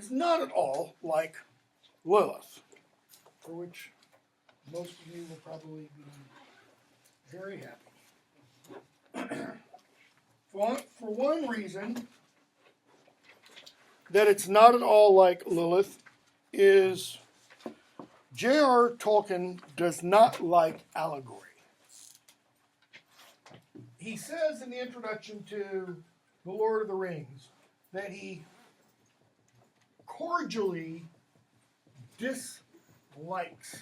is not at all like Lilith, for which most of you will probably be very happy. For one reason that it's not at all like Lilith is J.R. Tolkien does not like allegory. He says in the introduction to The Lord of the Rings that he cordially dislikes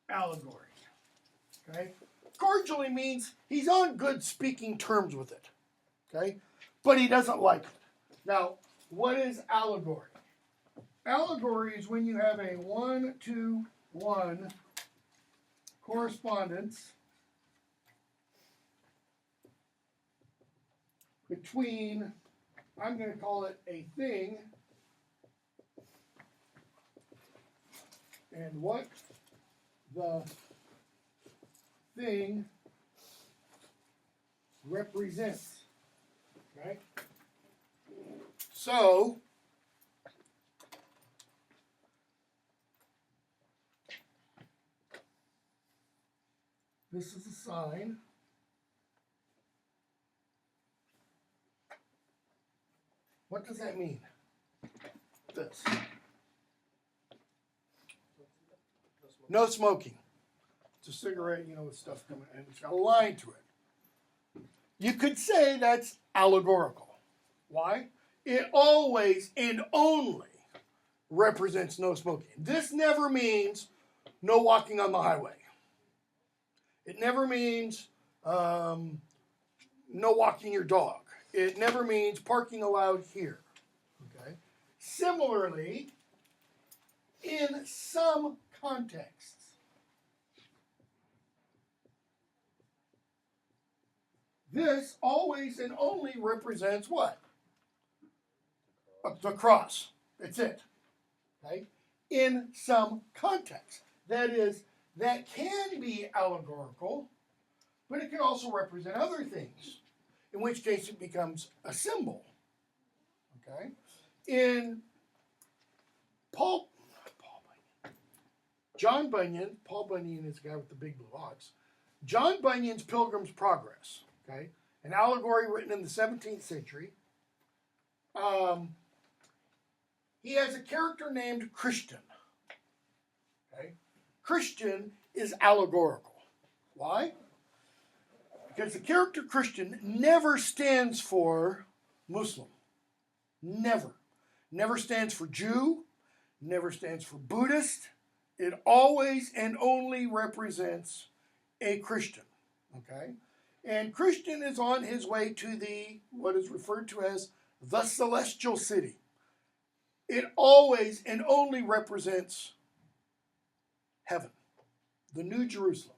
allegory. Okay? Cordially means he's on good speaking terms with it. Okay? But he doesn't like it. Now, what is allegory? Allegory is when you have a 1-to-1 correspondence between, I'm going to call it a thing, and what the thing represents. Okay? So, this is a sign. What does that mean? This. No smoking. It's a cigarette, with stuff coming, and it's got a line to it. You could say that's allegorical. Why? It always and only represents no smoking. This never means no walking on the highway. It never means no walking your dog. It never means parking allowed here. Okay. Similarly, in some contexts, this always and only represents what? The cross. That's it. Okay? In some context. That is, that can be allegorical, but it can also represent other things, in which case it becomes a symbol. Okay? In Paul Bunyan is the guy with the big blue ox. John Bunyan's Pilgrim's Progress, okay, an allegory written in the 17th century. He has a character named Christian. Okay? Christian is allegorical. Why? Because the character Christian never stands for Muslim. Never. Never stands for Jew. Never stands for Buddhist. It always and only represents a Christian. Okay? And Christian is on his way to what is referred to as the celestial city. It always and only represents heaven, the New Jerusalem.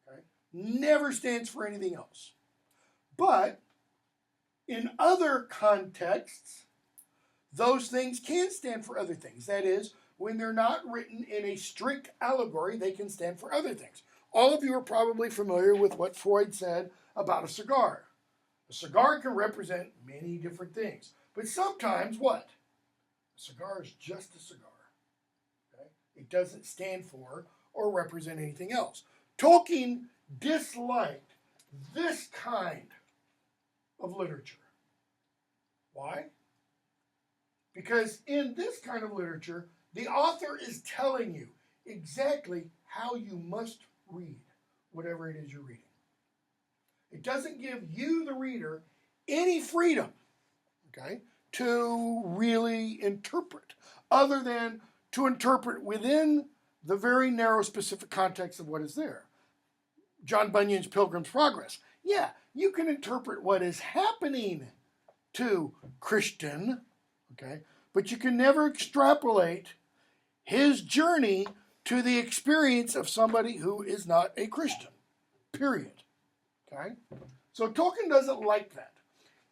Okay? Never stands for anything else. But in other contexts, those things can stand for other things. That is, when they're not written in a strict allegory, they can stand for other things. All of you are probably familiar with what Freud said about a cigar. A cigar can represent many different things. But sometimes what? A cigar is just a cigar. Okay? It doesn't stand for or represent anything else. Tolkien disliked this kind of literature. Why? Because in this kind of literature, the author is telling you exactly how you must read whatever it is you're reading. It doesn't give you, the reader, any freedom, okay, to really interpret, other than to interpret within the very narrow specific context of what is there. John Bunyan's Pilgrim's Progress. Yeah, you can interpret what is happening to Christian, okay, but you can never extrapolate his journey to the experience of somebody who is not a Christian, period. Okay? So Tolkien doesn't like that.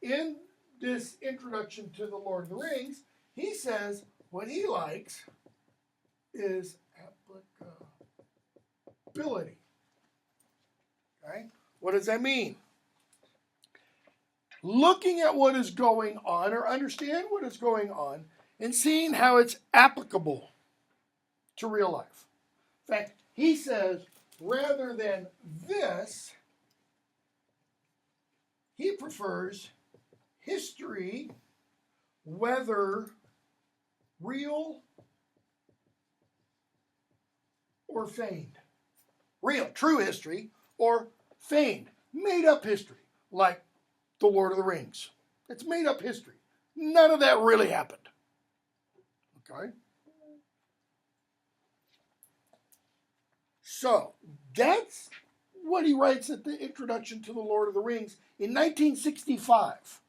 In this introduction to The Lord of the Rings, he says what he likes is applicability. Okay? What does that mean? looking at what is going on or understand what is going on and seeing how it's applicable to real life. In fact, he says rather than this, he prefers history, whether real or feigned. Real, true history, or feigned, made up history, like The Lord of the Rings. It's made up history. None of that really happened. Okay? So, that's what he writes at the introduction to The Lord of the Rings in 1965.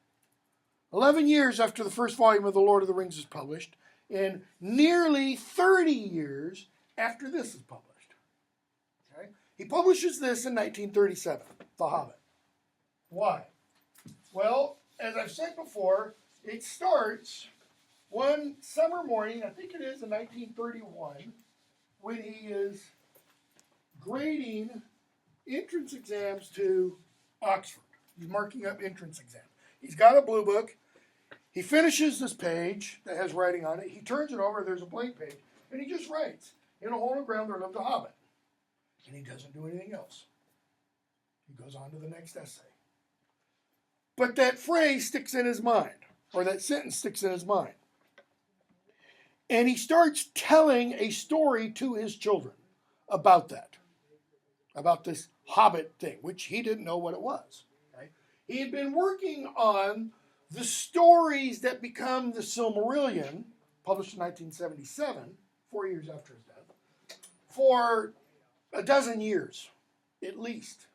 11 years after the first volume of The Lord of the Rings is published, and nearly 30 years after this is published. Okay? He publishes this in 1937, The Hobbit. Why? Well, as I've said before, it starts one summer morning, I think it is in 1931, when he is grading entrance exams to Oxford. He's marking up entrance exams. He's got a blue book. He finishes this page that has writing on it. He turns it over. There's a blank page. And he just writes, in a hole in the ground there lived a hobbit. And he doesn't do anything else. He goes on to the next essay. But that phrase sticks in his mind, or that sentence sticks in his mind. And he starts telling a story to his children about that, about this Hobbit thing, which he didn't know what it was. Okay? He had been working on the stories that become the Silmarillion, published in 1977, 4 years after his death, for a dozen years, at least.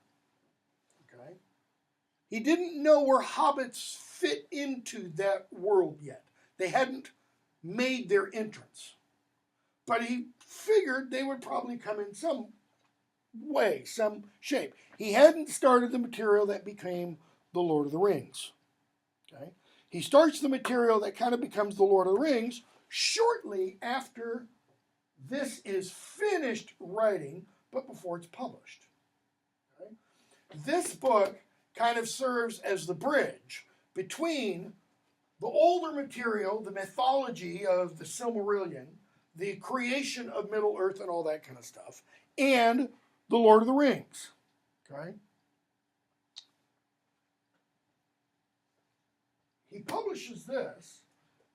Okay? He didn't know where hobbits fit into that world yet. They hadn't made their entrance. But he figured they would probably come in some way, some shape. He hadn't started the material that became The Lord of the Rings. Okay? He starts the material that kind of becomes The Lord of the Rings shortly after this is finished writing, but before it's published. Okay? This book kind of serves as the bridge between the older material, the mythology of the Silmarillion, the creation of Middle-earth and all that kind of stuff, and The Lord of the Rings. Okay? He publishes this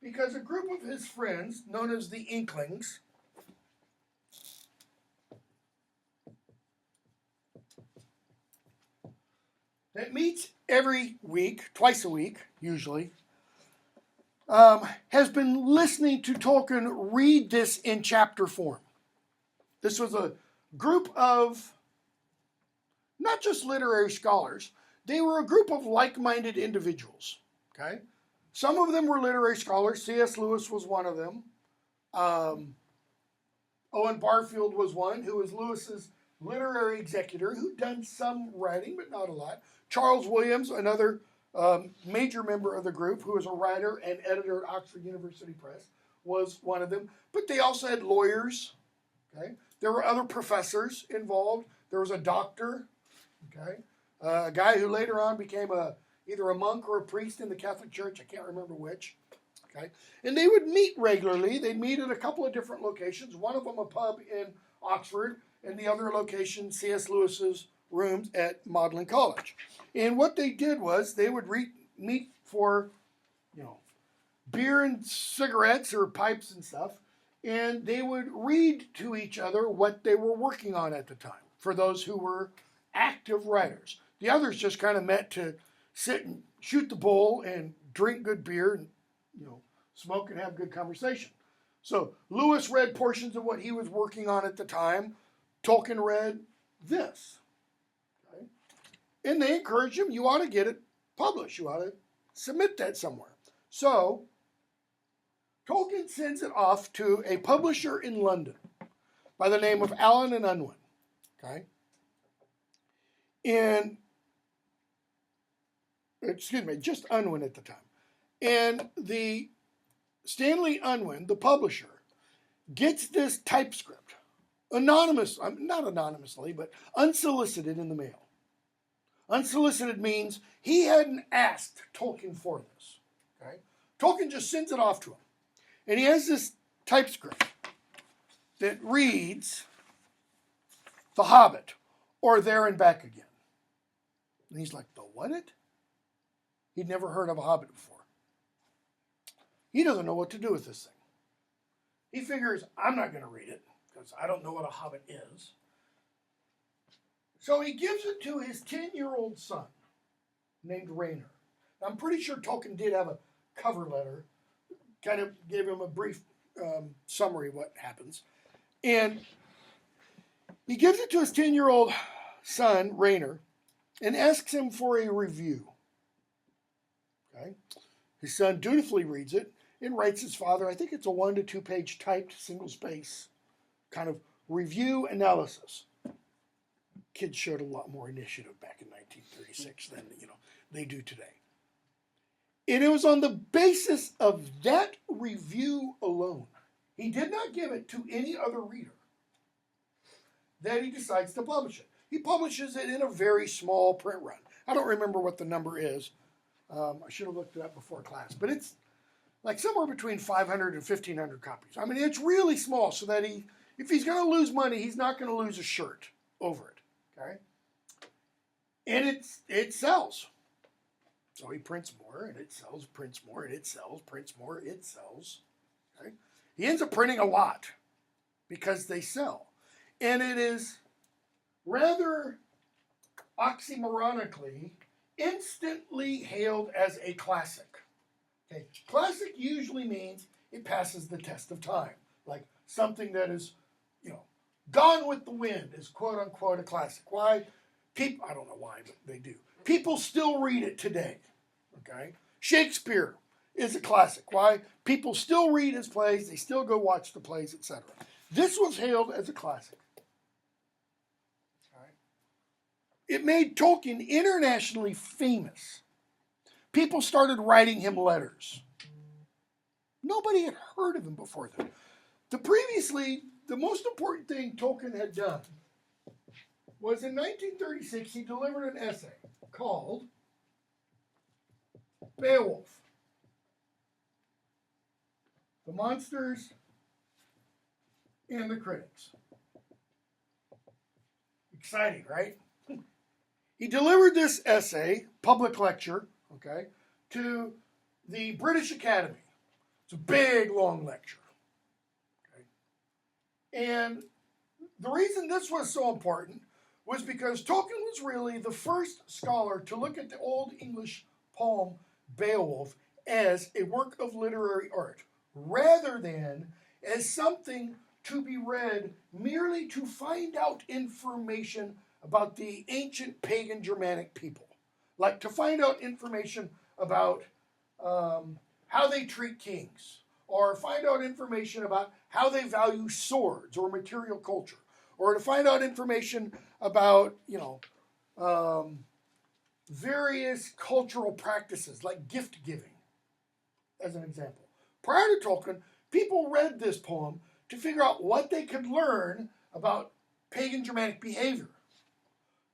because a group of his friends, known as the Inklings, that meets every week, twice a week, usually, has been listening to Tolkien read this in chapter form. This was a group of not just literary scholars, they were a group of like-minded individuals. Okay? Some of them were literary scholars. C.S. Lewis was one of them. Owen Barfield was one, who was Lewis's literary executor, who'd done some writing, but not a lot. Charles Williams, another major member of the group, who was a writer and editor at Oxford University Press, was one of them. But they also had lawyers. Okay? There were other professors involved. There was a doctor, okay? A guy who later on became either a monk or a priest in the Catholic Church. I can't remember which. Okay? And they would meet regularly. They'd meet at a couple of different locations. One of them a pub in Oxford, and the other location, C.S. Lewis's rooms at Magdalen College. And what they did was they would meet for, beer and cigarettes or pipes and stuff, and they would read to each other what they were working on at the time, for those who were active writers. The others just kind of met to sit and shoot the bull and drink good beer and, smoke and have good conversation. So Lewis read portions of what he was working on at the time. Tolkien read this. Okay? And they encouraged him, you ought to get it published. You ought to submit that somewhere. So Tolkien sends it off to a publisher in London by the name of Allen and Unwin. Okay? And, just Unwin at the time. And the Stanley Unwin, the publisher, gets this typescript, not anonymously, but unsolicited in the mail. Unsolicited means he hadn't asked Tolkien for this. Okay? Tolkien just sends it off to him. And he has this typescript that reads The Hobbit, or There and Back Again. And he's like, the what it? He'd never heard of a Hobbit before. He doesn't know what to do with this thing. He figures, I'm not going to read it, because I don't know what a Hobbit is. So he gives it to his 10-year-old son, named Rayner. I'm pretty sure Tolkien did have a cover letter, kind of gave him a brief summary of what happens. And he gives it to his 10-year-old son, Rayner, and asks him for a review. Okay? His son dutifully reads it and writes his father, I think it's a 1 to 2 page typed single space kind of review analysis. Kids showed a lot more initiative back in 1936 than they do today. And it was on the basis of that review alone, he did not give it to any other reader, that he decides to publish it. He publishes it in a very small print run. I don't remember what the number is. I should have looked it up before class. But it's like somewhere between 500 and 1,500 copies. I mean, it's really small so that if he's going to lose money, he's not going to lose a shirt over it. Okay? And it sells. So he prints more, and it sells, prints more, and it sells, prints more, it sells. Okay? He ends up printing a lot because they sell. And it is rather oxymoronically instantly hailed as a classic. Okay? Classic usually means it passes the test of time. Like something that is, Gone with the Wind is quote unquote a classic. Why? I don't know why, but they do. People still read it today. Okay? Shakespeare is a classic. Why? People still read his plays, they still go watch the plays, etc. This was hailed as a classic. It made Tolkien internationally famous. People started writing him letters. Nobody had heard of him before then. The most important thing Tolkien had done was in 1936, he delivered an essay called Beowulf, the Monsters and the Critics. Exciting, right? He delivered this essay, public lecture, okay, to the British Academy. It's a big, long lecture. Okay? And the reason this was so important was because Tolkien was really the first scholar to look at the Old English poem Beowulf as a work of literary art, rather than as something to be read merely to find out information about the ancient pagan Germanic people. Like to find out information about how they treat kings, or find out information about how they value swords or material culture, or to find out information about, various cultural practices like gift giving, as an example. Prior to Tolkien, people read this poem to figure out what they could learn about pagan Germanic behavior.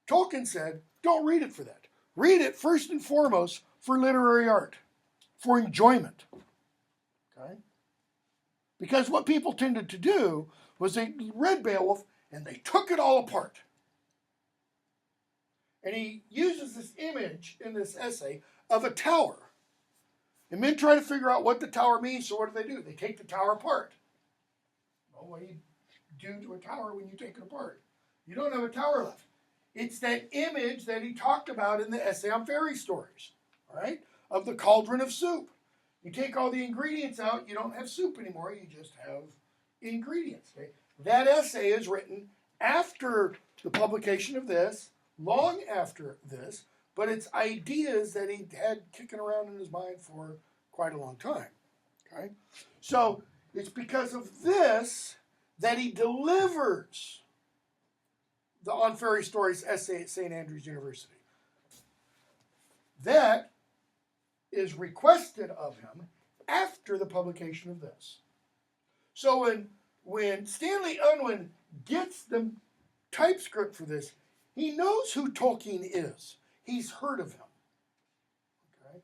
Tolkien said, don't read it for that. Read it first and foremost for literary art, for enjoyment. Okay? Because what people tended to do was they read Beowulf and they took it all apart. And he uses this image in this essay of a tower. And men try to figure out what the tower means, so what do? They take the tower apart. Well, what do you do to a tower when you take it apart? You don't have a tower left. It's that image that he talked about in the essay on fairy stories, all right, of the cauldron of soup. You take all the ingredients out, you don't have soup anymore, you just have ingredients. Okay? That essay is written after the publication of this, long after this, but it's ideas that he had kicking around in his mind for quite a long time. Okay? So it's because of this that he delivers the On Fairy Stories essay at St. Andrews University. That is requested of him after the publication of this. So when Stanley Unwin gets the typescript for this, he knows who Tolkien is. he's heard of him. Okay?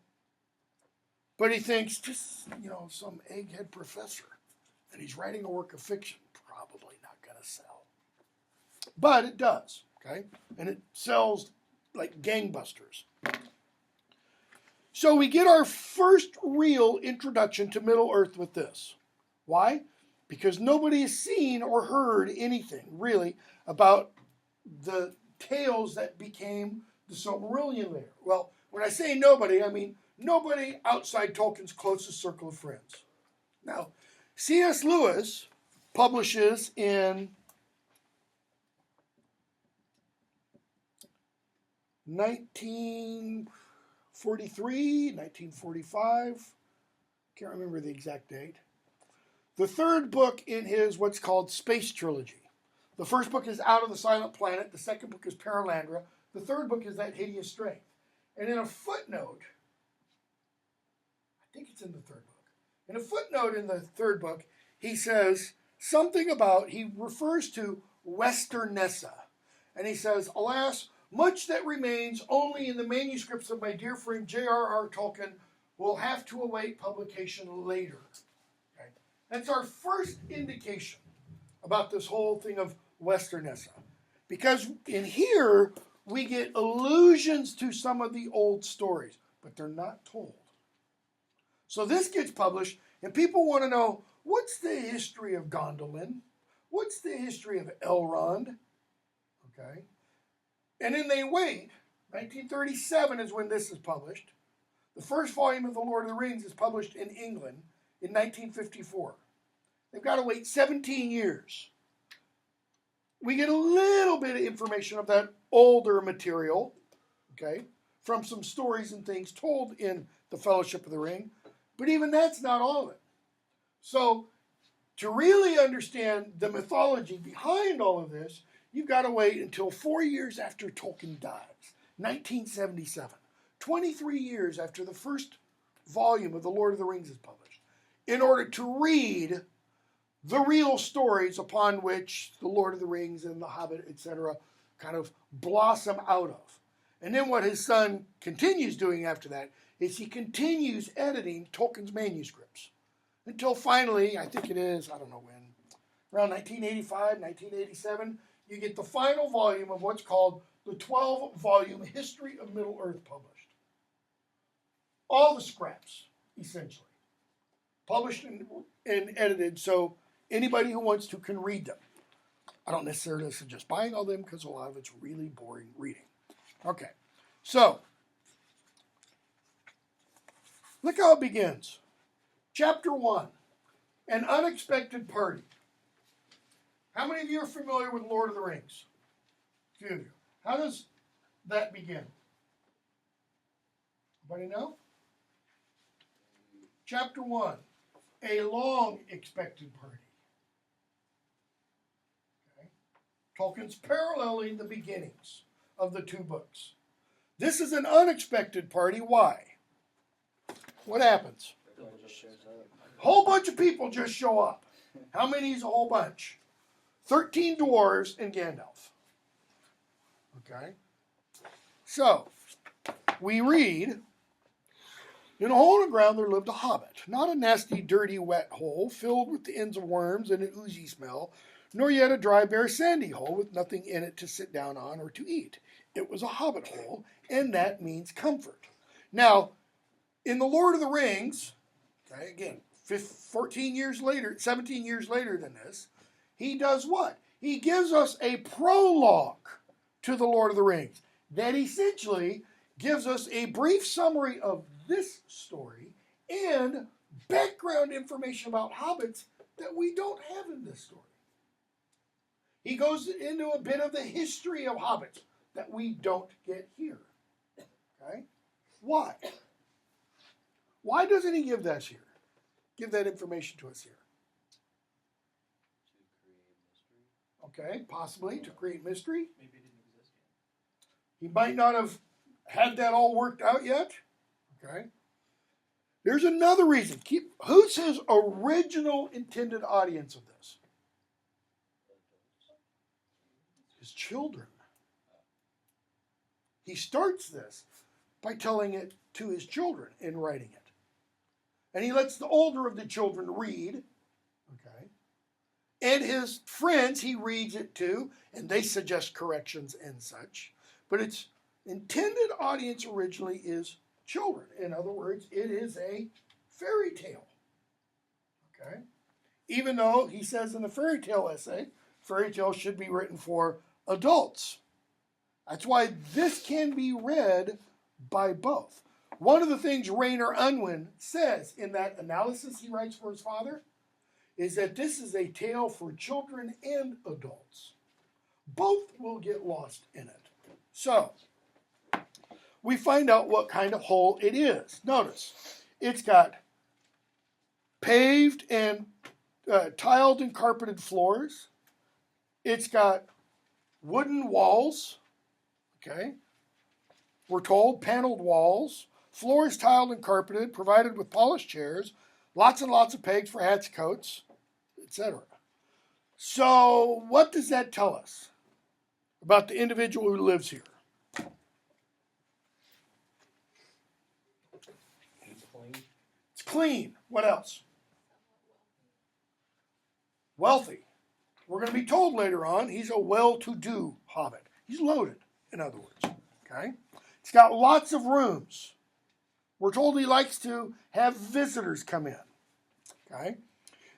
But he thinks, just, some egghead professor, and he's writing a work of fiction, probably not going to sell. But it does, okay? And it sells like gangbusters. So we get our first real introduction to Middle Earth with this. Why? Because nobody has seen or heard anything, really, about the tales that became the Silmarillion later. Well, when I say nobody, I mean nobody outside Tolkien's closest circle of friends. Now, C.S. Lewis publishes in 1943, 1945, can't remember the exact date, the third book in his what's called Space Trilogy. The first book is Out of the Silent Planet. The second book is Paralandra. The third book is That Hideous Strength. And in a footnote, I think it's in the third book. In a footnote in the third book, he says something about, he refers to Westernessa. And he says, alas, much that remains only in the manuscripts of my dear friend J.R.R. Tolkien will have to await publication later. Okay? That's our first indication about this whole thing of Westernessa. Because in here, we get allusions to some of the old stories, but they're not told. So this gets published, and people want to know, what's the history of Gondolin? What's the history of Elrond? Okay. And then they wait. 1937 is when this is published. The first volume of The Lord of the Rings is published in England in 1954. They've got to wait 17 years. We get a little bit of information of that older material, okay, from some stories and things told in The Fellowship of the Ring, but even that's not all of it. So, to really understand the mythology behind all of this, you've got to wait until 4 years after Tolkien dies, 1977, 23 years after the first volume of The Lord of the Rings is published, in order to read the real stories upon which The Lord of the Rings and The Hobbit, etc., kind of blossom out of. And then what his son continues doing after that is he continues editing Tolkien's manuscripts until finally, I think it is, I don't know when, around 1985, 1987, you get the final volume of what's called the 12-volume History of Middle-earth published. All the scraps, essentially, published and edited, so anybody who wants to can read them. I don't necessarily suggest buying all of them because a lot of it's really boring reading. Okay, so look how it begins. Chapter 1, An Unexpected Party. How many of you are familiar with Lord of the Rings? A few of you. How does that begin? Anybody know? Chapter 1, A Long Expected Party. Okay. Tolkien's paralleling the beginnings of the two books. This is an unexpected party. Why? What happens? A whole bunch of people just show up. How many is a whole bunch? 13 dwarves and Gandalf. Okay? So, we read, in a hole in the ground there lived a hobbit, not a nasty, dirty, wet hole filled with the ends of worms and an oozy smell, nor yet a dry, bare, sandy hole with nothing in it to sit down on or to eat. It was a hobbit hole, and that means comfort. Now, in The Lord of the Rings, okay, again, 14 years later, 17 years later than this, he does what? He gives us a prologue to The Lord of the Rings that essentially gives us a brief summary of this story and background information about hobbits that we don't have in this story. He goes into a bit of the history of hobbits that we don't get here. Okay? Why? Why doesn't he give that here? Give that information to us here. Okay, possibly to create mystery. Maybe it didn't exist yet. He might not have had that all worked out yet. Okay. There's another reason. Who's his original intended audience of this? His children. He starts this by telling it to his children and writing it. And he lets the older of the children read, okay? And his friends he reads it to, and they suggest corrections and such. But its intended audience originally is children. In other words, it is a fairy tale, okay? Even though he says in the fairy tale essay, fairy tales should be written for adults. That's why this can be read by both. One of the things Rainer Unwin says in that analysis he writes for his father is that this is a tale for children and adults. Both will get lost in it. So, we find out what kind of hole it is. Notice, it's got paved and tiled and carpeted floors. It's got wooden walls, okay? We're told paneled walls, floors tiled and carpeted, provided with polished chairs, lots and lots of pegs for hats, coats, etc. So, what does that tell us about the individual who lives here? It's clean. It's clean. What else? Wealthy. We're going to be told later on he's a well-to-do hobbit. He's loaded, in other words. Okay? He's got lots of rooms. We're told he likes to have visitors come in. Okay?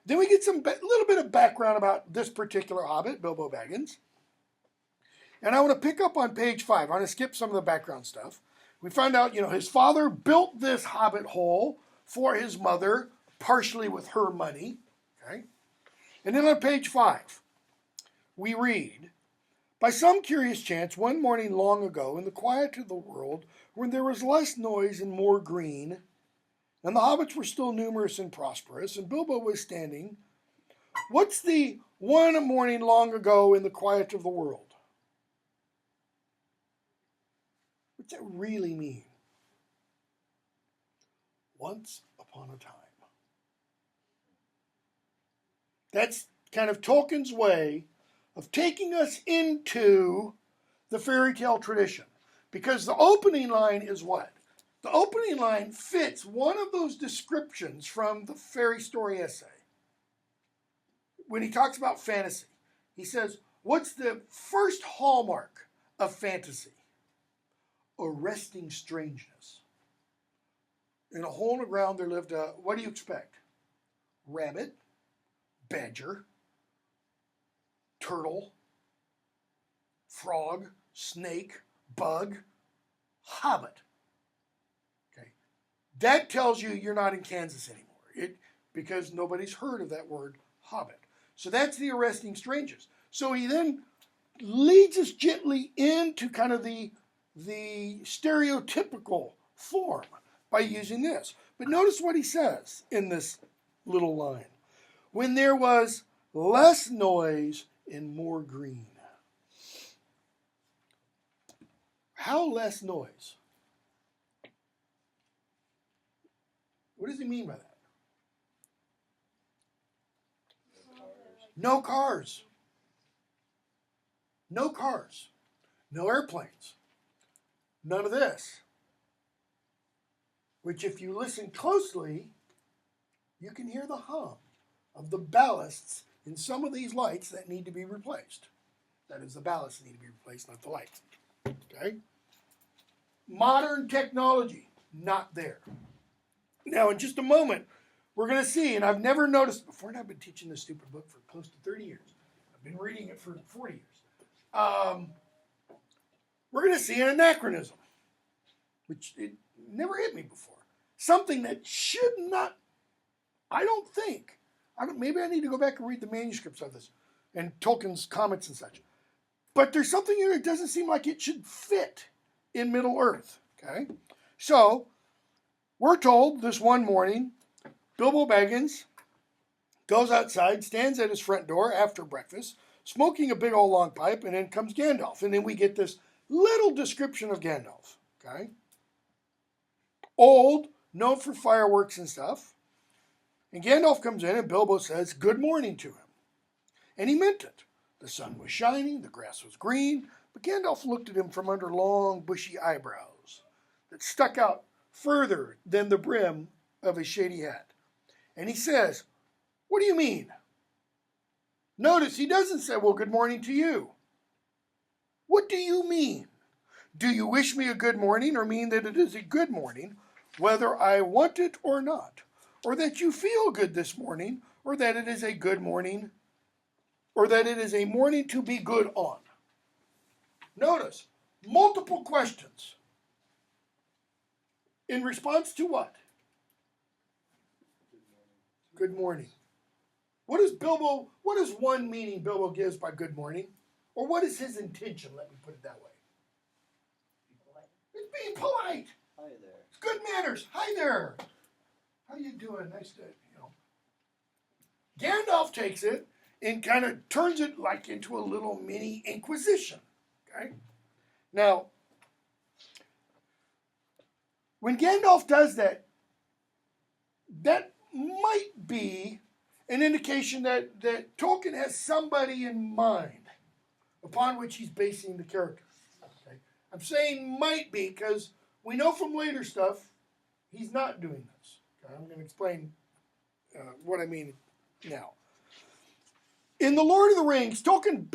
Then we get some little bit of background about this particular hobbit, Bilbo Baggins. And I want to pick up on page 5. I want to skip some of the background stuff. We find out, his father built this hobbit hole for his mother, partially with her money. Okay? And then on page 5, we read, by some curious chance, one morning long ago, in the quiet of the world, when there was less noise and more green, and the hobbits were still numerous and prosperous, and Bilbo was standing, what's the one morning long ago in the quiet of the world? What's that really mean? Once upon a time. That's kind of Tolkien's way of taking us into the fairy tale tradition. Because the opening line is what? The opening line fits one of those descriptions from the fairy story essay. When he talks about fantasy, he says, what's the first hallmark of fantasy? Arresting strangeness. In a hole in the ground there lived a, what do you expect? Rabbit, badger, turtle, frog, snake, bug, hobbit. Okay, that tells you you're not in Kansas anymore, because nobody's heard of that word hobbit. So that's the arresting strangers. So he then leads us gently into kind of the stereotypical form by using this. But notice what he says in this little line. When there was less noise and more green. How less noise? What does he mean by that? No cars. No cars. No airplanes. None of this. Which, if you listen closely, you can hear the hum of the ballasts in some of these lights that need to be replaced. That is, the ballasts that need to be replaced, not the lights. Okay? Modern technology, not there. Now, in just a moment, we're going to see, and I've never noticed before, and I've been teaching this stupid book for close to 30 years. I've been reading it for 40 years. We're going to see an anachronism, which it never hit me before. Something that should not, maybe I need to go back and read the manuscripts of this and Tolkien's comments and such. But there's something here that doesn't seem like it should fit in Middle Earth. Okay? So, we're told this one morning, Bilbo Baggins goes outside, stands at his front door after breakfast, smoking a big old long pipe, and then comes Gandalf. And then we get this little description of Gandalf. Okay? Old, known for fireworks and stuff. And Gandalf comes in and Bilbo says good morning to him. And he meant it. The sun was shining, the grass was green, But Gandalf looked at him from under long, bushy eyebrows that stuck out further than the brim of his shady hat. And he says, "What do you mean?" Notice he doesn't say, "Well, good morning to you." What do you mean? Do you wish me a good morning, or mean that it is a good morning, whether I want it or not? Or that you feel good this morning, or that it is a good morning, or that it is a morning to be good on? Notice, multiple questions. In response to what? Good morning. What is one meaning Bilbo gives by good morning? Or what is his intention? Let me put it that way. Be polite. It's being polite. Hi there. It's good manners. Hi there. How you doing? Nice to, Gandalf takes it and kind of turns it like into a little mini inquisition. Okay? Now, when Gandalf does that, that might be an indication that Tolkien has somebody in mind upon which he's basing the character. Okay? I'm saying might be because we know from later stuff he's not doing this. Okay? I'm going to explain what I mean now. In The Lord of the Rings, Tolkien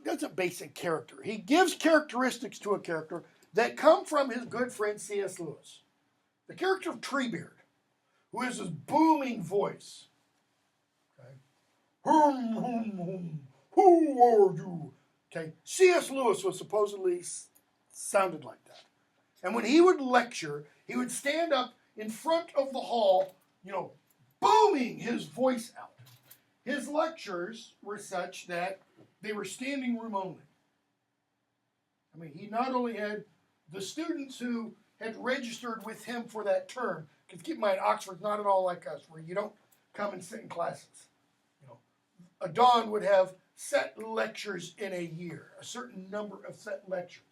doesn't base a character. He gives characteristics to a character that come from his good friend C.S. Lewis. The character of Treebeard, who has this booming voice. Okay? Hum, hum, hum. Who are you? Okay, C.S. Lewis was supposedly sounded like that. And when he would lecture, he would stand up in front of the hall, booming his voice out. His lectures were such that they were standing room only. I mean, he not only had the students who had registered with him for that term, because keep in mind, Oxford's not at all like us, where you don't come and sit in classes. A Don would have set lectures in a year, a certain number of set lectures.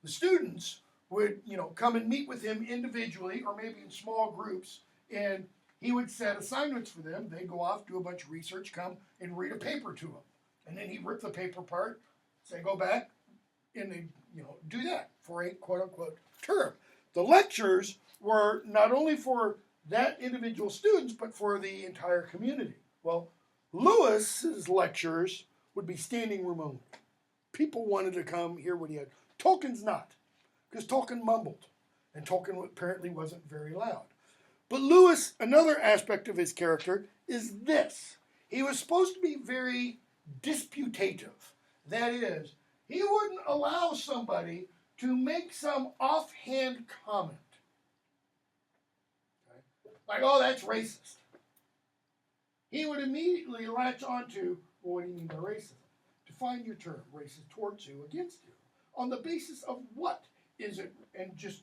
The students would, come and meet with him individually or maybe in small groups, and he would set assignments for them. They'd go off, do a bunch of research, come and read a paper to them. And then he'd rip the paper apart, say, go back, and they'd, do that for a quote-unquote term. The lectures were not only for that individual students, but for the entire community. Well, Lewis's lectures would be standing room only. People wanted to come hear what he had. Tolkien's not, because Tolkien mumbled, and Tolkien apparently wasn't very loud. But Lewis, another aspect of his character is this. He was supposed to be very disputative. That is, he wouldn't allow somebody to make some offhand comment. Okay? Like, oh, that's racist. He would immediately latch on to, well, what do you mean by racism? Define your term, racist towards you, against you. On the basis of what is it? And just,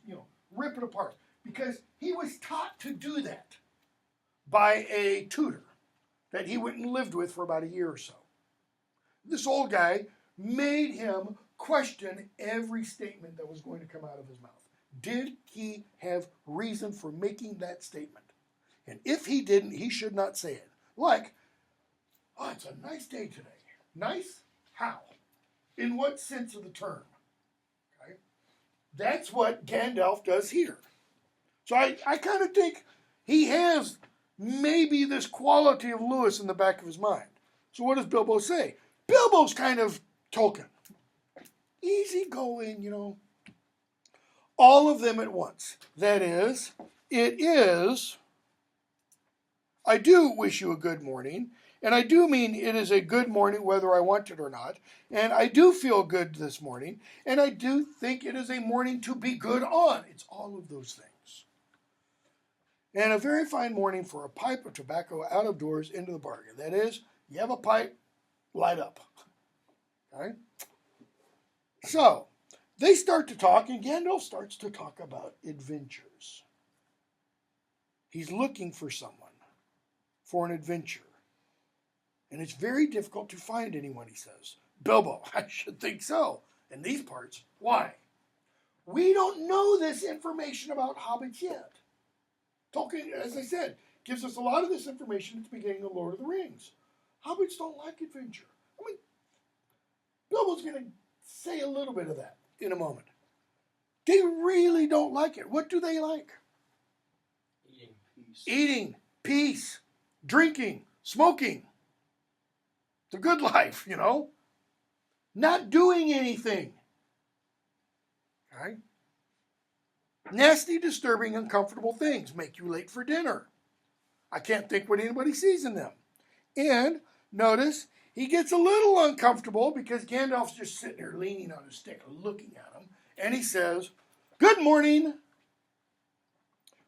rip it apart. Because he was taught to do that by a tutor that he went and lived with for about a year or so. This old guy made him question every statement that was going to come out of his mouth. Did he have reason for making that statement? And if he didn't, he should not say it. Like, oh, it's a nice day today. Nice? How? In what sense of the term? Okay? That's what Gandalf does here. So I kind of think he has maybe this quality of Lewis in the back of his mind. So what does Bilbo say? Bilbo's kind of Tolkien. Easy going, All of them at once. That is, it is, I do wish you a good morning, and I do mean it is a good morning whether I want it or not, and I do feel good this morning, and I do think it is a morning to be good on. It's all of those things. And a very fine morning for a pipe of tobacco out of doors into the bargain. That is, you have a pipe, light up. Okay? So, they start to talk, and Gandalf starts to talk about adventures. He's looking for someone for an adventure. And it's very difficult to find anyone, he says. Bilbo, I should think so. In these parts. Why? We don't know this information about hobbits yet. Tolkien, as I said, gives us a lot of this information at the beginning of Lord of the Rings. Hobbits don't like adventure. I mean, Bilbo's going to say a little bit of that in a moment. They really don't like it. What do they like? Eating peace. Eating, peace, drinking, smoking. The good life, you know. Not doing anything. Okay? Nasty, disturbing, uncomfortable things make you late for dinner. I can't think what anybody sees in them. And notice he gets a little uncomfortable because Gandalf's just sitting there leaning on his stick looking at him. And he says, "Good morning.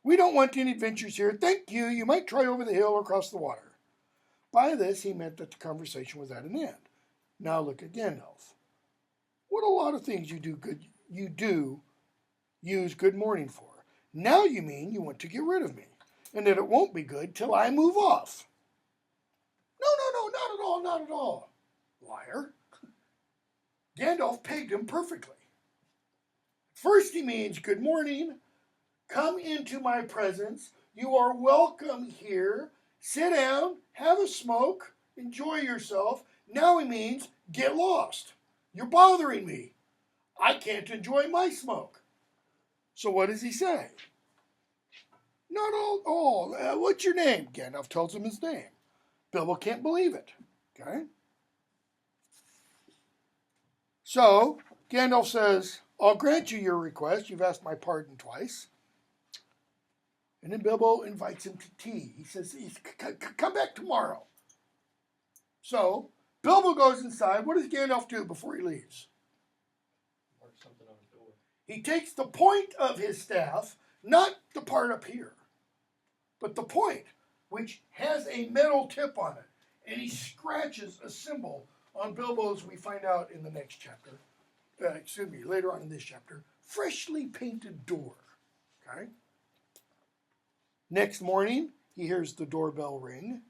We don't want any adventures here. Thank you. You might try over the hill or across the water." By this, he meant that the conversation was at an end. Now look at Gandalf. What a lot of things you do use good morning for. Now you mean you want to get rid of me, and that it won't be good till I move off. No, not at all, not at all. Liar. Gandalf pegged him perfectly. First he means good morning. Come into my presence. You are welcome here. Sit down, have a smoke, enjoy yourself. Now he means get lost. You're bothering me. I can't enjoy my smoke. So what does he say? Not all. What's your name? Gandalf tells him his name. Bilbo can't believe it. Okay? So Gandalf says, "I'll grant you your request. You've asked my pardon twice." And then Bilbo invites him to tea. He says, "Come back tomorrow." So Bilbo goes inside. What does Gandalf do before he leaves? Mark something on the door. He takes the point of his staff, not the part up here, but the point, which has a metal tip on it. And he scratches a symbol on Bilbo's, we find out in the next chapter, later on in this chapter, freshly painted door. Okay? Next morning, he hears the doorbell ring,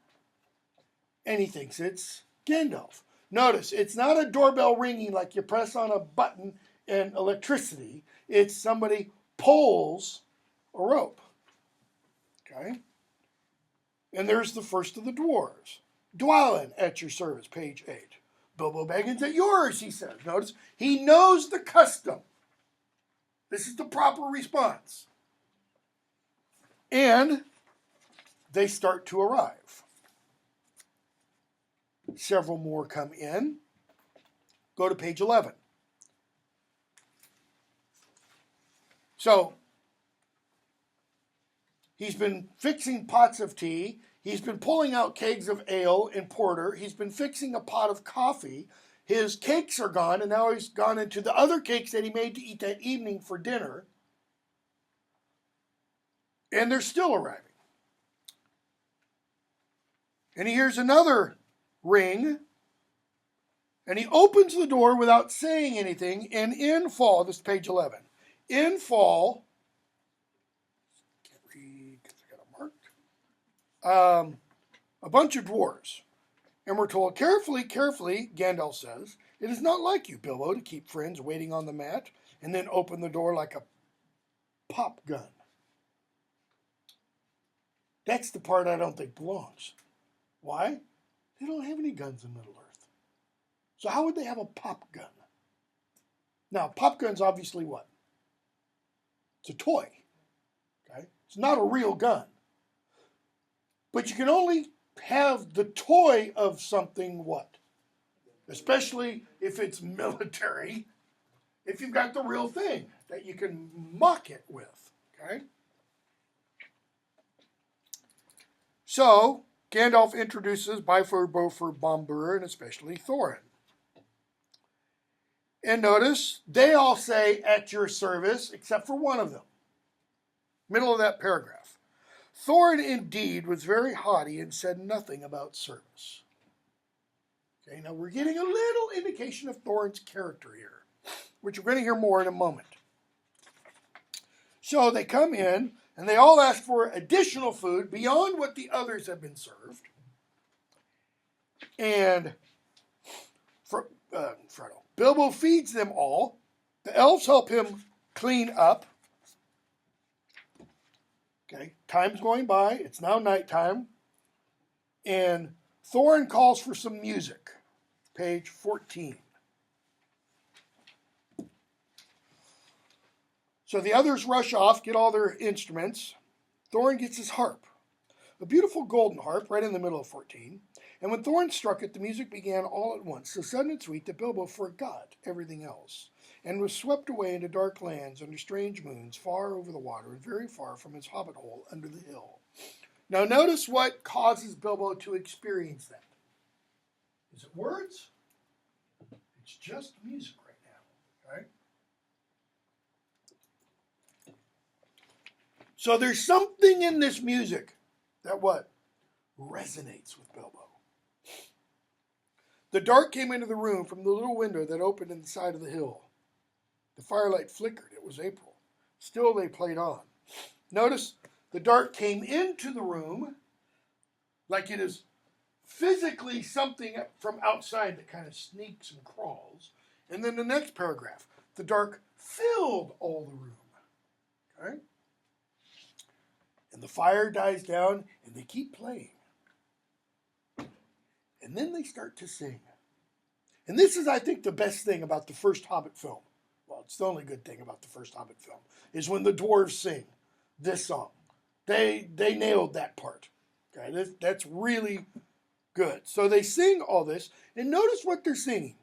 and he thinks it's Gandalf. Notice, it's not a doorbell ringing like you press on a button and electricity. It's somebody pulls a rope. Okay? And there's the first of the dwarves. "Dwalin, at your service," page 8. "Bilbo Baggins, at yours," he says. Notice, he knows the custom. This is the proper response. And they start to arrive. Several more come in. Go to page 11. So, he's been fixing pots of tea. He's been pulling out kegs of ale and porter. He's been fixing a pot of coffee. His cakes are gone, and now he's gone into the other cakes that he made to eat that evening for dinner. And they're still arriving. And he hears another ring. And he opens the door without saying anything. And in fall, this is page 11. In fall, can't read because I got it marked. A bunch of dwarves. And we're told, carefully, Gandalf says, "It is not like you, Bilbo, to keep friends waiting on the mat and then open the door like a pop gun." That's the part I don't think belongs. Why? They don't have any guns in Middle-earth. So how would they have a pop gun? Now, pop gun's obviously what? It's a toy. Okay? It's not a real gun. But you can only have the toy of something what? Especially if it's military, if you've got the real thing that you can mock it with. Okay? So, Gandalf introduces Bifur, Bofur, Bombur, and especially Thorin. And notice, they all say, "at your service," except for one of them. Middle of that paragraph. Thorin indeed was very haughty and said nothing about service. Okay, now we're getting a little indication of Thorin's character here, which we're going to hear more in a moment. So they come in, and they all ask for additional food beyond what the others have been served. And Bilbo feeds them all. The elves help him clean up. Okay, time's going by. It's now nighttime. And Thorin calls for some music. Page 14. So the others rush off, get all their instruments. Thorin gets his harp, a beautiful golden harp right in the middle of 14. And when Thorin struck it, the music began all at once, so sudden and sweet that Bilbo forgot everything else, and was swept away into dark lands under strange moons, far over the water and very far from his hobbit hole under the hill. Now notice what causes Bilbo to experience that. Is it words? It's just music right now, right? So there's something in this music that what? Resonates with Bilbo. The dark came into the room from the little window that opened in the side of the hill. The firelight flickered. It was April. Still they played on. Notice the dark came into the room like it is physically something from outside that kind of sneaks and crawls. And then the next paragraph, the dark filled all the room. Okay? And the fire dies down and they keep playing. And then they start to sing. And this is, I think, the best thing about the first Hobbit film. Well, it's the only good thing about the first Hobbit film, is when the dwarves sing this song. They nailed that part. Okay, that's really good. So they sing all this, and notice what they're singing.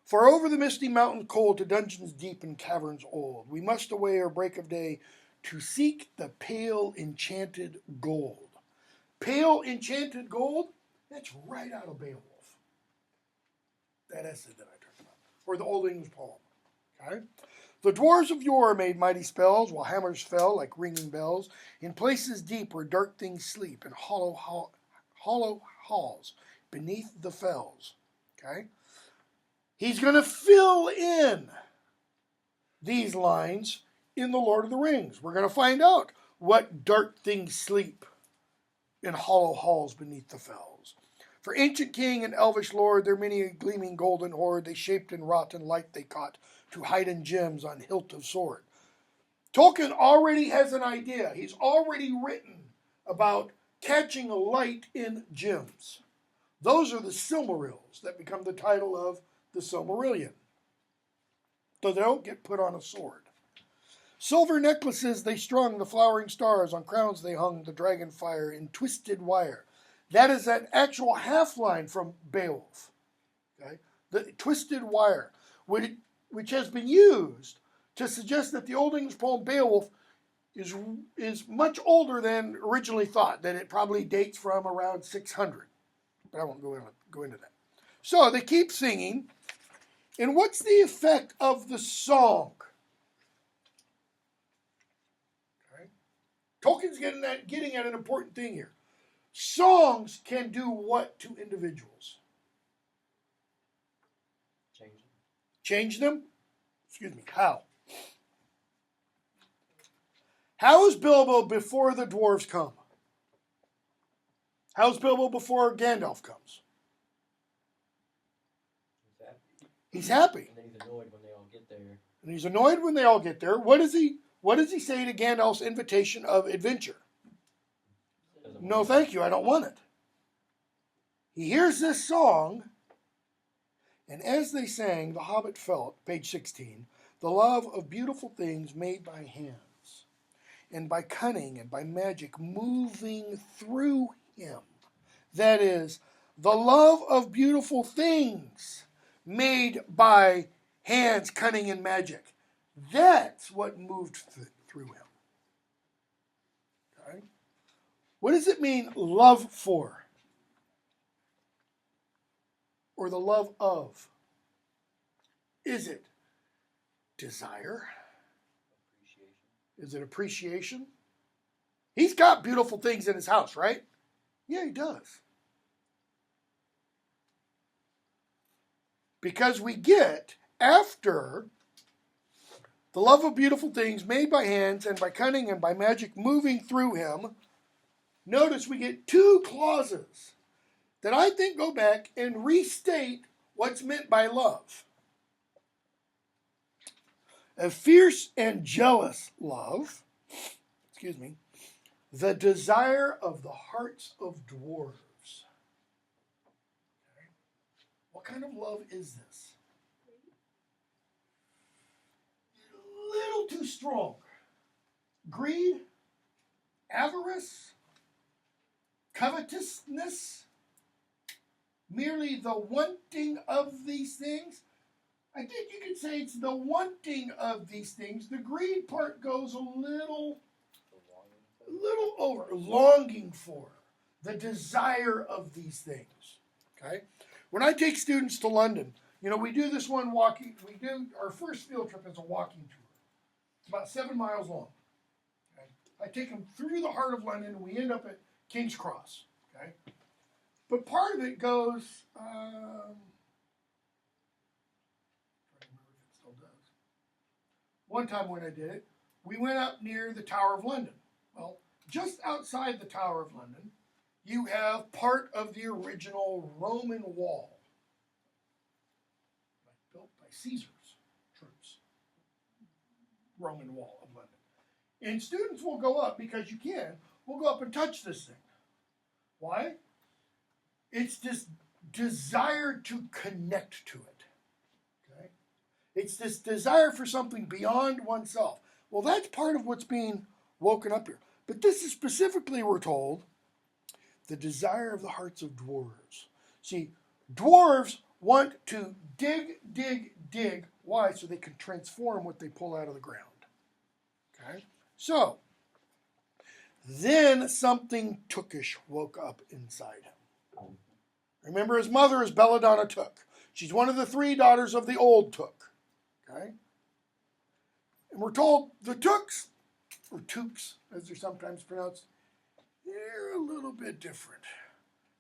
For over the misty mountain cold to dungeons deep and caverns old, we must away ere break of day to seek the pale enchanted gold. Pale enchanted gold? That's right out of Beowulf. That essay that I talked about. Or the Old English poem. Okay? The dwarves of yore made mighty spells, while hammers fell like ringing bells, in places deep where dark things sleep, in hollow halls beneath the fells. Okay? He's going to fill in these lines in The Lord of the Rings. We're going to find out what dark things sleep in hollow halls beneath the fells. For ancient king and elvish lord, their many a gleaming golden hoard, they shaped and wrought in light they caught, to hide in gems on hilt of sword. Tolkien already has an idea. He's already written about catching a light in gems. Those are the Silmarils that become the title of the Silmarillion. So they don't get put on a sword. Silver necklaces they strung, the flowering stars, on crowns they hung, the dragon fire in twisted wire. That is an actual half line from Beowulf. Okay? The twisted wire, which has been used to suggest that the Old English poem Beowulf is much older than originally thought, that it probably dates from around 600. But I won't go into that. So they keep singing, and what's the effect of the song? Okay. Tolkien's getting at an important thing here. Songs can do what to individuals? Change them. Change them? Excuse me, how? How is Bilbo before the dwarves come? How's Bilbo before Gandalf comes? He's happy. And then he's annoyed when they all get there. And he's annoyed when they all get there. What does he say to Gandalf's invitation of adventure? No, thank you, I don't want it. He hears this song, and as they sang, the Hobbit felt, page 16, the love of beautiful things made by hands, and by cunning and by magic moving through him. That is, the love of beautiful things made by hands, cunning, and magic. That's what moved through him. Okay? What does it mean, love for? Or the love of? Is it desire? Appreciation. Is it appreciation? He's got beautiful things in his house, right? Yeah, he does. Because we get, after the love of beautiful things made by hands and by cunning and by magic moving through him, notice we get two clauses that I think go back and restate what's meant by love. A fierce and jealous love, the desire of the hearts of dwarves. Okay. What kind of love is this? little too strong. Greed, avarice, covetousness, merely the wanting of these things. I think you could say it's the wanting of these things. The greed part goes a little over. Longing for, the desire of these things. Okay? When I take students to London, we do this one walking. We do our first field trip as a walking tour. It's about 7 miles long. Okay? I take them through the heart of London, and we end up at King's Cross. Okay? But part of it goes. I don't remember if it still does. One time when I did it, we went up near the Tower of London. Well, just outside the Tower of London, you have part of the original Roman wall, built by Caesar's troops. Roman wall of London. And students will go up, because you can, will go up and touch this thing. Why? It's this desire to connect to it. Okay? It's this desire for something beyond oneself. Well, that's part of what's being woken up here. But this is specifically, we're told, the desire of the hearts of dwarves. See, dwarves want to dig, dig, dig. Why? So they can transform what they pull out of the ground. Okay? So, then something tookish woke up inside him. Remember, his mother is Belladonna Took. She's one of the 3 daughters of the old Took. Okay? And we're told the Tooks, or Tooks, as they're sometimes pronounced, they're a little bit different.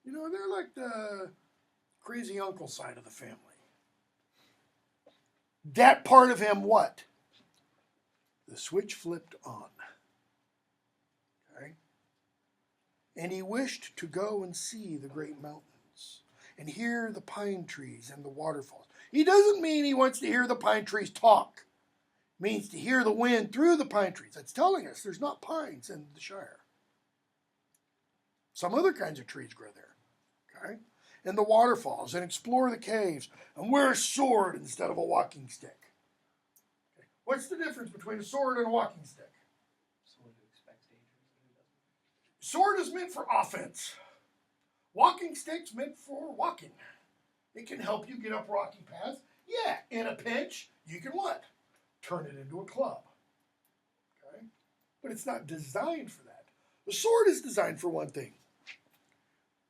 They're like the crazy uncle side of the family. That part of him, what? The switch flipped on. Okay? And he wished to go and see the great mountains and hear the pine trees and the waterfalls. He doesn't mean he wants to hear the pine trees talk. It means to hear the wind through the pine trees. That's telling us there's not pines in the Shire. Some other kinds of trees grow there. Okay? And the waterfalls, and explore the caves, and wear a sword instead of a walking stick. Okay. What's the difference between a sword and a walking stick? Sword is meant for offense. Walking stick's meant for walking. It can help you get up rocky paths. Yeah, in a pinch, you can what? Turn it into a club. Okay? But it's not designed for that. The sword is designed for one thing.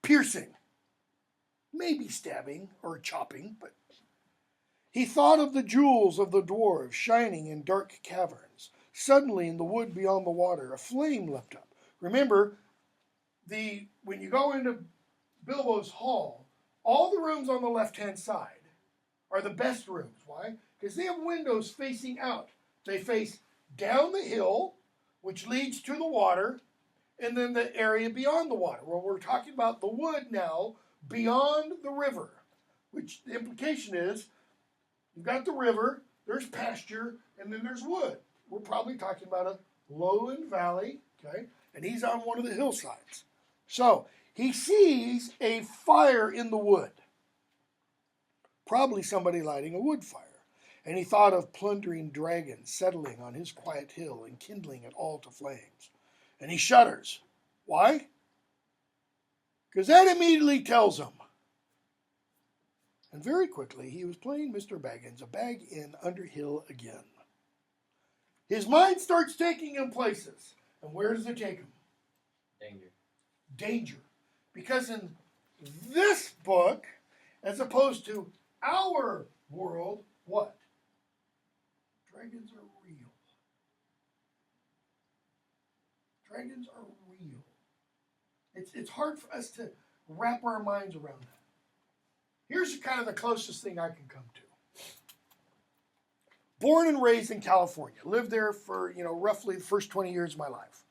Piercing. Maybe stabbing or chopping, but he thought of the jewels of the dwarves shining in dark caverns. Suddenly, in the wood beyond the water, a flame leapt up. Remember, when you go into Bilbo's hall, all the rooms on the left-hand side are the best rooms. Why? Because they have windows facing out. They face down the hill, which leads to the water, and then the area beyond the water. Well, we're talking about the wood now beyond the river, which the implication is you've got the river, there's pasture, and then there's wood. We're probably talking about a lowland valley, okay? And he's on one of the hillsides. So he sees a fire in the wood. Probably somebody lighting a wood fire. And he thought of plundering dragons settling on his quiet hill and kindling it all to flames. And he shudders. Why? Because that immediately tells him. And very quickly, he was playing Mr. Baggins, a bag in Underhill again. His mind starts taking him places. And where does it take him? Danger. Danger. Because in this book, as opposed to our world, what? Dragons are real. Dragons are real. It's hard for us to wrap our minds around that. Here's kind of the closest thing I can come to. Born and raised in California. Lived there for, roughly the first 20 years of my life.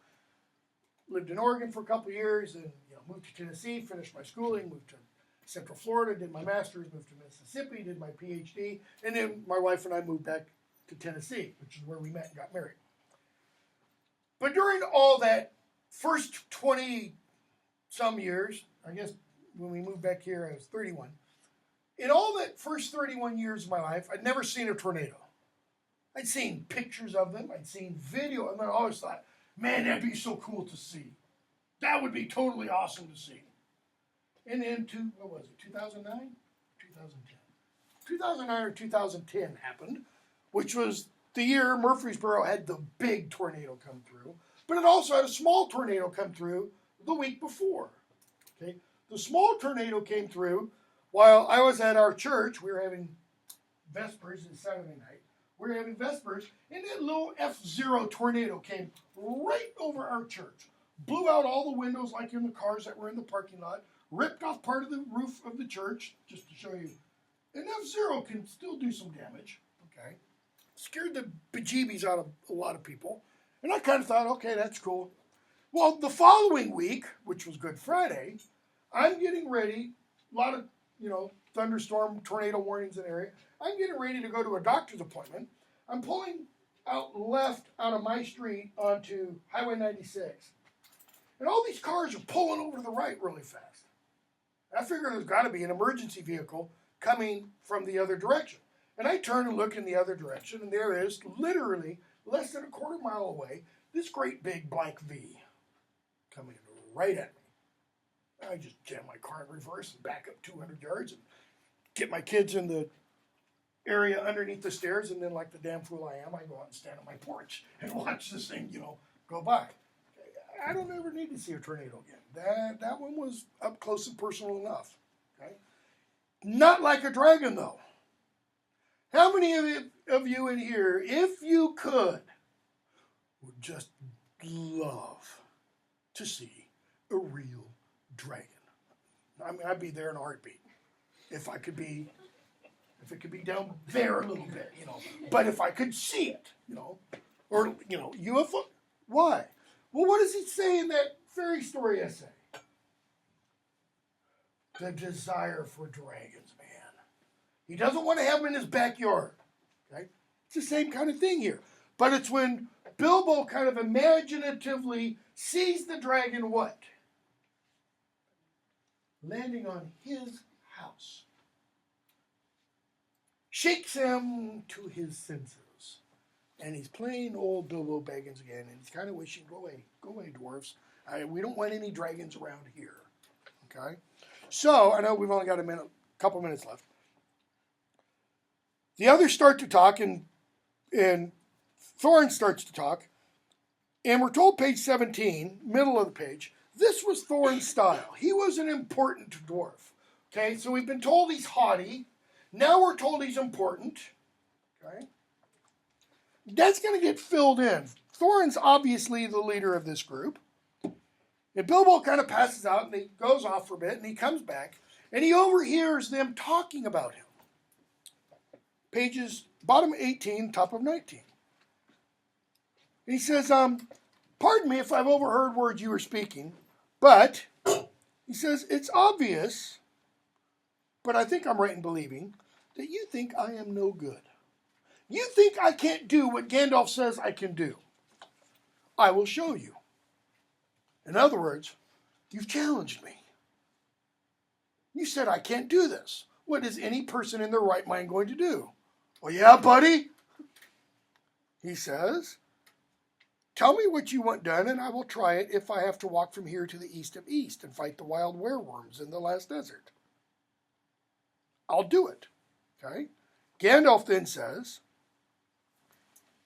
Lived in Oregon for a couple of years and moved to Tennessee, finished my schooling, moved to Central Florida, did my master's, moved to Mississippi, did my PhD, and then my wife and I moved back to Tennessee, which is where we met and got married. But during all that first 20-some years, I guess when we moved back here, I was 31. In all that first 31 years of my life, I'd never seen a tornado. I'd seen pictures of them. I'd seen video. And I always thought, man, that'd be so cool to see. That would be totally awesome to see. And then, what was it, 2009? 2010. 2009 or 2010 happened, which was the year Murfreesboro had the big tornado come through. But it also had a small tornado come through the week before. Okay, the small tornado came through while I was at our church. We were having Vespers on Saturday night. We were having Vespers, and that little F0 tornado came right over our church. Blew out all the windows like in the cars that were in the parking lot. Ripped off part of the roof of the church, just to show you. An F0 can still do some damage. Okay, scared the bejeebies out of a lot of people. And I kind of thought, okay, that's cool. Well, the following week, which was Good Friday, I'm getting ready. A lot of, thunderstorm, tornado warnings in the area. I'm getting ready to go to a doctor's appointment. I'm pulling out left out of my street onto Highway 96. And all these cars are pulling over to the right really fast. And I figured there's got to be an emergency vehicle coming from the other direction. And I turn and look in the other direction, and there is literally less than a quarter mile away this great big blank V coming right at me. I just jam my car in reverse and back up 200 yards and get my kids in the area underneath the stairs, and then like the damn fool I am, I go out and stand on my porch and watch this thing, go by. I don't ever need to see a tornado again. That one was up close and personal enough. Okay? Not like a dragon, though. How many of you in here, if you could, would just love to see a real dragon? I mean, I'd be there in a heartbeat. If it could be down there a little bit, But if I could see it, or, UFO. Why? Well, what does it say in that fairy story essay? The desire for dragons, man. He doesn't want to have them in his backyard. Okay? It's the same kind of thing here. But it's when Bilbo kind of imaginatively sees the dragon what? Landing on his house. Shakes him to his senses. And he's playing old Bilbo Baggins again, and he's kind of wishing, go away, dwarves. We don't want any dragons around here. Okay? So, I know we've only got a couple minutes left. The others start to talk, and Thorin starts to talk, and we're told page 17, middle of the page, this was Thorin's style. He was an important dwarf. Okay? So we've been told he's haughty. Now we're told he's important. Okay? That's going to get filled in. Thorin's obviously the leader of this group. And Bilbo kind of passes out, and he goes off for a bit, and he comes back, and he overhears them talking about him. Pages, bottom 18, top of 19. And he says, pardon me if I've overheard words you were speaking, but, he says, it's obvious, but I think I'm right in believing, that you think I am no good. You think I can't do what Gandalf says I can do. I will show you. In other words, you've challenged me. You said I can't do this. What is any person in their right mind going to do? Well, yeah, buddy. He says, tell me what you want done, and I will try it if I have to walk from here to the east of East and fight the wild wereworms in the last desert. I'll do it. Okay? Gandalf then says,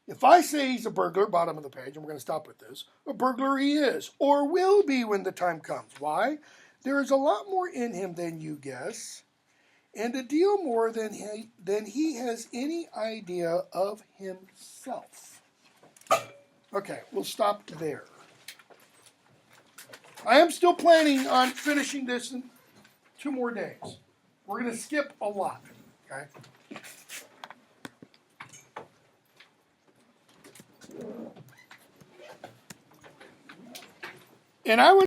if I say he's a burglar, bottom of the page, and we're going to stop with this, a burglar he is, or will be when the time comes. Why? There is a lot more in him than you guess, and a deal more than he has any idea of himself. Okay, we'll stop there. I am still planning on finishing this in 2 more days. We're going to skip a lot. Okay? And I would